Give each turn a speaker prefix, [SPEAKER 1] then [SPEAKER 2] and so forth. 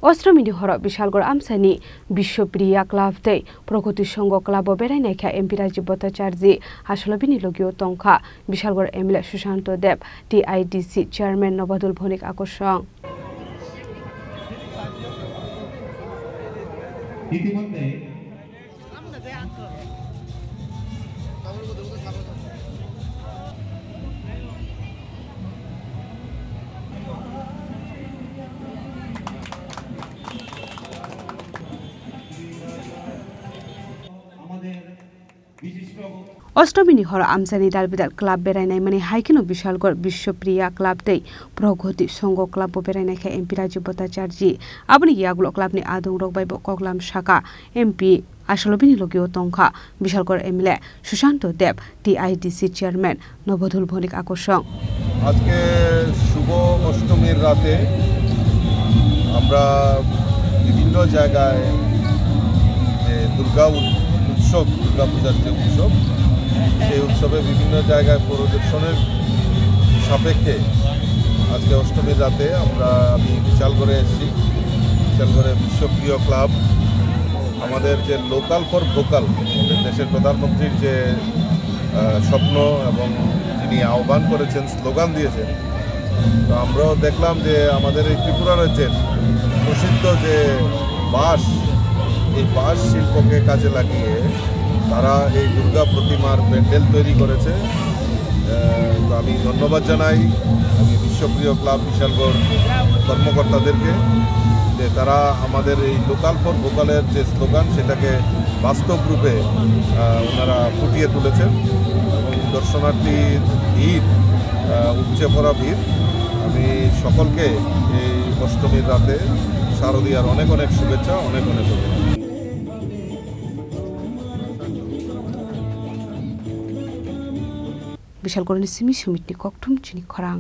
[SPEAKER 1] অষ্টমীনি হর Bishalgarh আমসানি বিশ্বপ্রিয়া club দে Pragati Sangha club বেড়াইনাইখা MP Rajib Bhattacharya হাসলবিনি লগিও তংখা Bishalgarh MLA Sushanta Deb TIDC chairman Nabadul Banik আকর্ষণ অষ্টমীনি হর আমসানি দালবিদাল ক্লাব বেড়াইনাই মানে হাইকেন বিশালগড় বিশ্বপ্রিয়া ক্লাব দে প্রগতি সংঘ ক্লাব বেড়াইনাইখা এমপি রাজীব ভট্টাচার্য আবনি ইয়াগুলো ক্লাবনি আদং রগবাইব কগলাম শাখা এমপি আসলবিনি লগিও তংখা Bishalgarh MLA Sushanta Deb TIDC chairman নবধুল ভনিক আকর্ষণ।
[SPEAKER 2] আজকে শুভ অষ্টমীর রাতে আমরা বিভিন্ন জায়গায় যে দুর্গা পূজার যে উৎসব সেই উৎসবে বিভিন্ন জায়গায় পরিদর্শনের সাপেক্ষে আজকে অষ্টমীর রাতে আমি বিশালগড়ে এসেছি। বিশালগড়ে বিশ্বপ্রিয় ক্লাব আমাদের যে লোকাল ফর ভোকাল দেশের প্রধানমন্ত্রীর যে স্বপ্ন এবং তিনি আহ্বান করেছেন স্লোগান দিয়েছেন, তো আমরাও দেখলাম যে আমাদের এই ত্রিপুরা রাজ্যের প্রসিদ্ধ যে বাঁশ এই বাঁশ শিল্পকে কাজে লাগিয়ে তারা এই দুর্গা প্রতিমার প্যান্ডেল তৈরি করেছে। তো আমি ধন্যবাদ জানাই আমি বিশ্বপ্রিয় ক্লাব বিশালগড় কর্মকর্তাদেরকে যে তারা আমাদের এই লোকাল ফর ভোকালের যে স্লোগান সেটাকে বাস্তব রূপে ওনারা ফুটিয়ে তুলেছেন এবং দর্শনার্থীর ভিড় উপচে পড়া ভিড়। আমি সকলকে এই অষ্টমীর রাতে শারদীয়ার অনেক অনেক শুভেচ্ছা, অনেক অনেক অভিনন্দন।
[SPEAKER 1] বিশালগড় সিমি সুমিটনি ককঠুম চিনি খরাং।